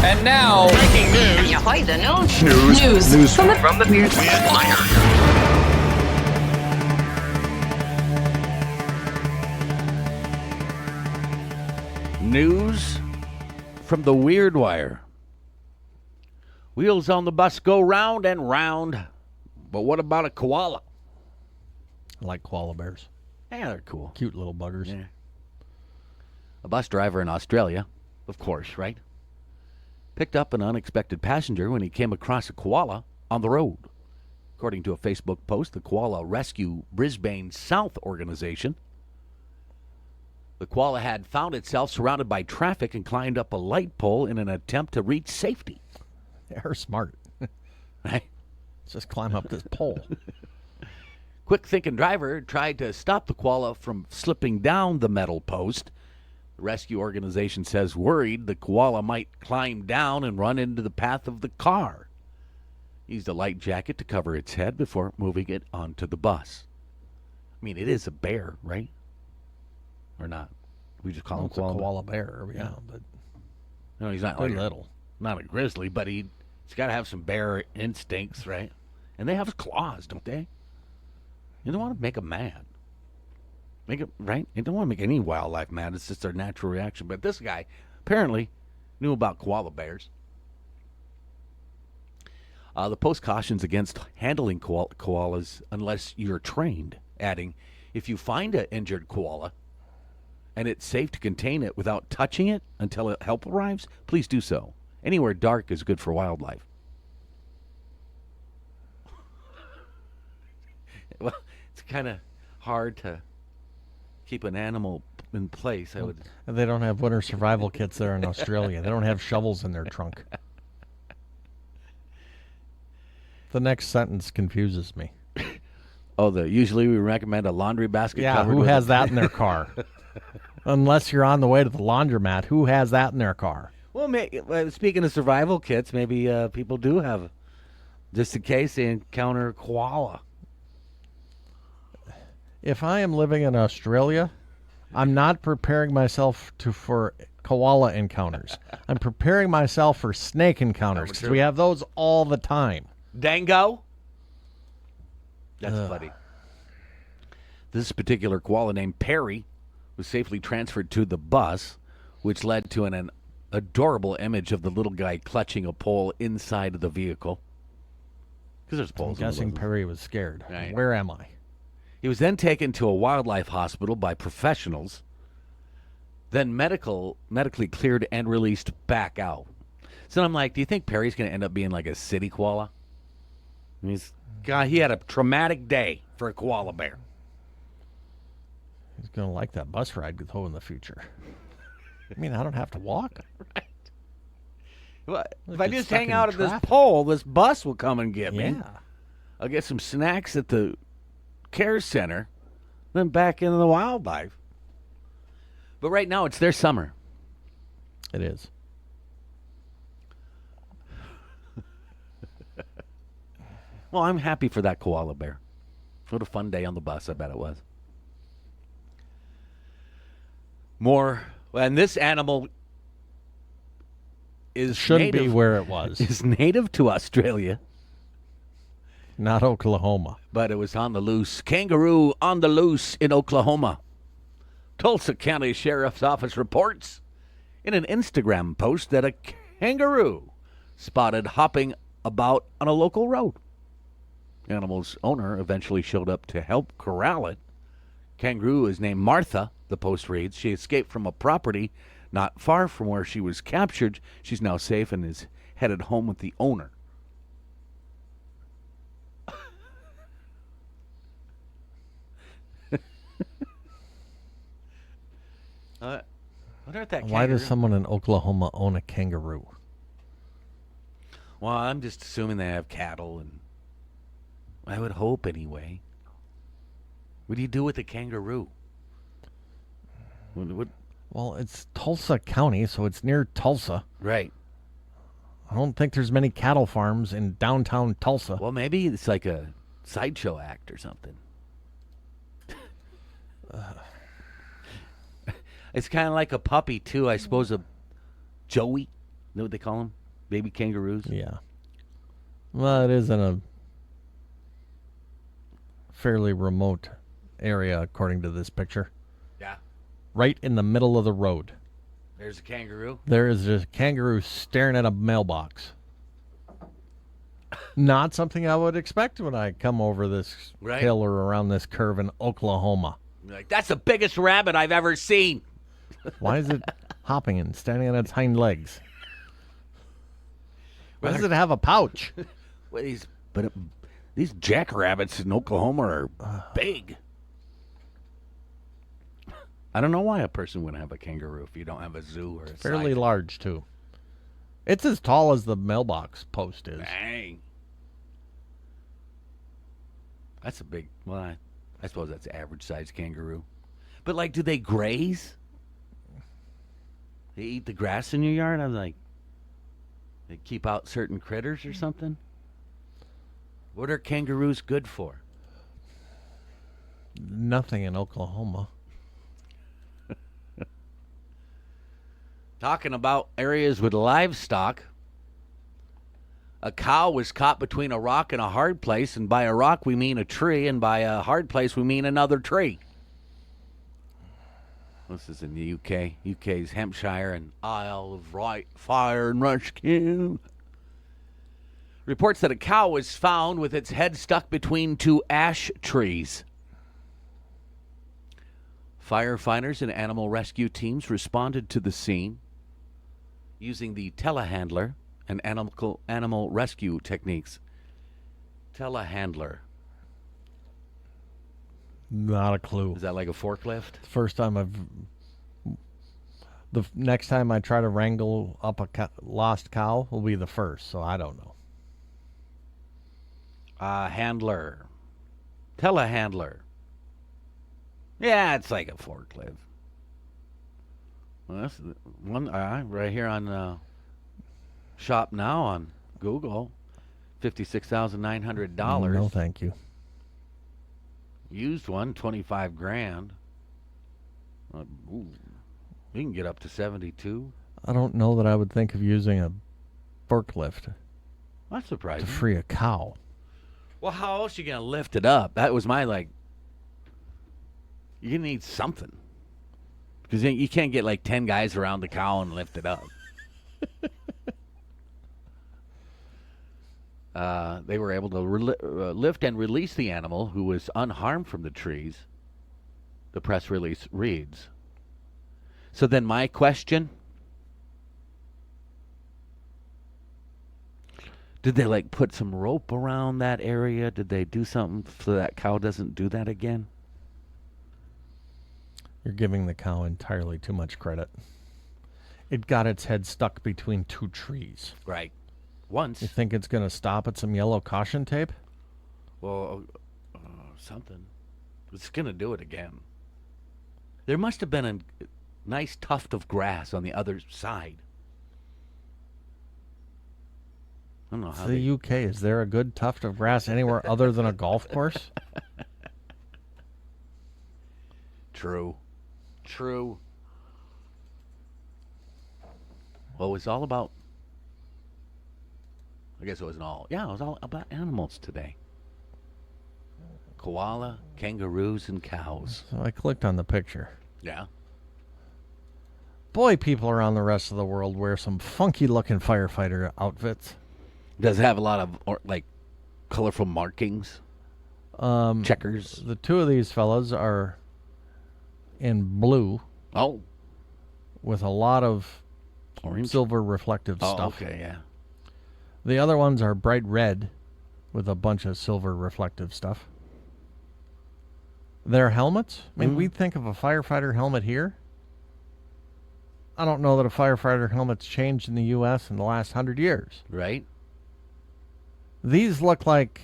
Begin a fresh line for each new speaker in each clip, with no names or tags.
And now,
breaking news.
Ahoy, the news.
News
from the Weird
Wire.
News from the Weird Wire. Wheels on the bus go round and round, but what about a koala?
I like koala bears.
Yeah, they're cool.
Cute little buggers.
Yeah. A bus driver in Australia, of course, right? Picked up an unexpected passenger when he came across a koala on the road. According to a Facebook post, the Koala Rescue Brisbane South organization, the koala had found itself surrounded by traffic and climbed up a light pole in an attempt to reach safety.
They're smart.
Right?
Just climb up this pole.
Quick-thinking driver tried to stop the koala from slipping down the metal post. The rescue organization says worried the koala might climb down and run into the path of the car. Used a light jacket to cover its head before moving it onto the bus. I mean, it is a bear, right? Or not? We just call him
It's a koala bear. Yeah, but
No, he's not
they're
like
little.
not a grizzly, but he's got to have some bear instincts, right? And they have claws, don't they? You don't want to make them mad. Make it right. You don't want to make any wildlife mad. It's just their natural reaction. But this guy apparently knew about koala bears. The post cautions against handling koalas unless you're trained, adding, if you find an injured koala and it's safe to contain it without touching it until help arrives, please do so. Anywhere dark is good for wildlife. Well, it's kind of hard to keep an animal in place. I would.
And they don't have winter survival kits there in Australia. They don't have shovels in their trunk. The next sentence confuses me.
Usually we recommend a laundry basket.
Yeah,
covered
who
with
has that in their car? Unless you're on the way to the laundromat, who has that in their car?
Well, speaking of survival kits, maybe people do have, just in case they encounter koala.
If I am living in Australia, I'm not preparing myself for koala encounters. I'm preparing myself for snake encounters because we have those all the time.
Dango? That's funny. This particular koala named Perry was safely transferred to the bus, which led to an adorable image of the little guy clutching a pole inside of the vehicle. Because there's poles.
I'm guessing Perry was scared.
Right.
Where am I?
He was then taken to a wildlife hospital by professionals, then medically cleared and released back out. So I'm like, do you think Perry's going to end up being like a city koala? I mean, he had a traumatic day for a koala bear.
He's going to like that bus ride though in the future. I mean, I don't have to walk.
Right. Well, if
Get
I just
stuck
hang
in
out at this
traffic.
pole, this bus will come and get me.
Yeah.
I'll get some snacks at the care center, then back into the wildlife. But right now, it's their summer.
It is.
Well, I'm happy for that koala bear. What a fun day on the bus, I bet it was. And this animal
Shouldn't be where it was.
is native to Australia,
Not Oklahoma.
but it was on the loose. Kangaroo on the loose in Oklahoma. Tulsa County Sheriff's Office reports in an Instagram post that a kangaroo spotted hopping about on a local road. The animal's owner eventually showed up to help corral it. Kangaroo is named Martha, the post reads. She escaped from a property not far from where she was captured. She's now safe and is headed home with the owner. I wonder if that
Why does
kangaroo-
someone in Oklahoma own a kangaroo?
Well, I'm just assuming they have cattle, and I would hope anyway. What do you do with a kangaroo? What?
Well, it's Tulsa County, so it's near Tulsa.
Right.
I don't think there's many cattle farms in downtown Tulsa.
Well, maybe it's like a sideshow act or something. It's kind of like a puppy, too. I suppose a Joey, Know what they call them? Baby kangaroos?
Yeah. Well, it is in a fairly remote area, according to this picture.
Yeah.
Right in the middle of the road.
There's a kangaroo.
There is a kangaroo staring at a mailbox. Not something I would expect when I come over this hill or around this curve in Oklahoma.
You're like, that's the biggest rabbit I've ever seen.
Why is it hopping and standing on its hind legs? Why does it have a pouch?
Well, these jackrabbits in Oklahoma are big. I don't know why a person wouldn't have a kangaroo if you don't have a zoo or a
Fairly
side.
large, too. It's as tall as the mailbox post is.
Dang. That's a big, well, I suppose that's average size kangaroo. But, like, do they graze? They eat the grass in your yard? I'm like, they keep out certain critters or something? What are kangaroos good for?
Nothing in Oklahoma.
Talking about areas with livestock, a cow was caught between a rock and a hard place, and by a rock we mean a tree, and by a hard place we mean another tree. This is in the UK. UK's Hampshire and Isle of Wight Fire and Rescue. Reports that a cow was found with its head stuck between two ash trees. Firefighters and animal rescue teams responded to the scene using the telehandler and animal rescue techniques. Telehandler.
Not a clue.
Is that like a forklift?
First time the next time I try to wrangle up a lost cow will be the first, so I don't know.
Handler. Telehandler. Yeah, it's like a forklift. Well, that's the one right here on Shop Now on Google. $56,900.
No, thank you.
Used one, $25,000. Ooh, you can get up to 72.
I don't know that I would think of using a forklift
That's surprising.
to free a cow.
Well, how else are you gonna lift it up? That was my you need something. Because you can't get 10 guys around the cow and lift it up. They were able to lift and release the animal, who was unharmed from the trees. The press release reads. So then my question, did they put some rope around that area? Did they do something so that cow doesn't do that again?
You're giving the cow entirely too much credit. It got its head stuck between two trees.
Right. Once.
You think it's going to stop at some yellow caution tape?
Well, something. It's going to do it again. There must have been a nice tuft of grass on the other side. I don't know how
It's the UK. Is there a good tuft of grass anywhere other than a golf course?
True. Well, it was all about... I guess it wasn't all. Yeah, it was all about animals today. Koala, kangaroos, and cows.
So I clicked on the picture.
Yeah.
Boy, people around the rest of the world wear some funky-looking firefighter outfits.
Does it have a lot of, colorful markings? Checkers?
The two of these fellas are in blue.
Oh.
With a lot of
Orange?
silver reflective stuff.
Okay, yeah.
The other ones are bright red with a bunch of silver reflective stuff. Their helmets? I mean, we think of a firefighter helmet here. I don't know that a firefighter helmet's changed in the U.S. in the last 100 years.
Right.
These look like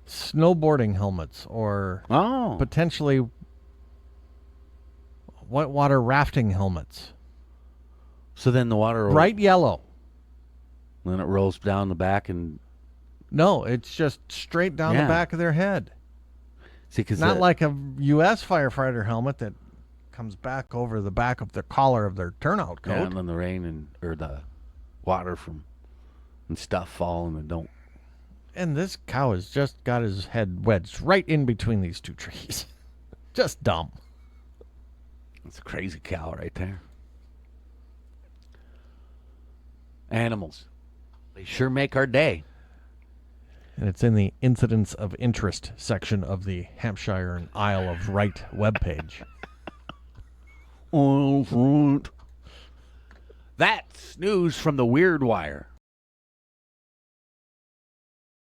snowboarding helmets or potentially whitewater rafting helmets.
So then the water...
Bright yellow.
Then it rolls down the back and...
No, it's just straight down the back of their head.
See, 'cause
not like a U.S. firefighter helmet that comes back over the back of the collar of their turnout coat.
Yeah, and then the rain or the water and stuff fall and they don't.
And this cow has just got his head wedged right in between these two trees. Just dumb.
It's a crazy cow right there. Animals. They sure make our day.
And it's in the Incidents of Interest section of the Hampshire and Isle of Wight webpage.
All right. That's news from the Weird Wire.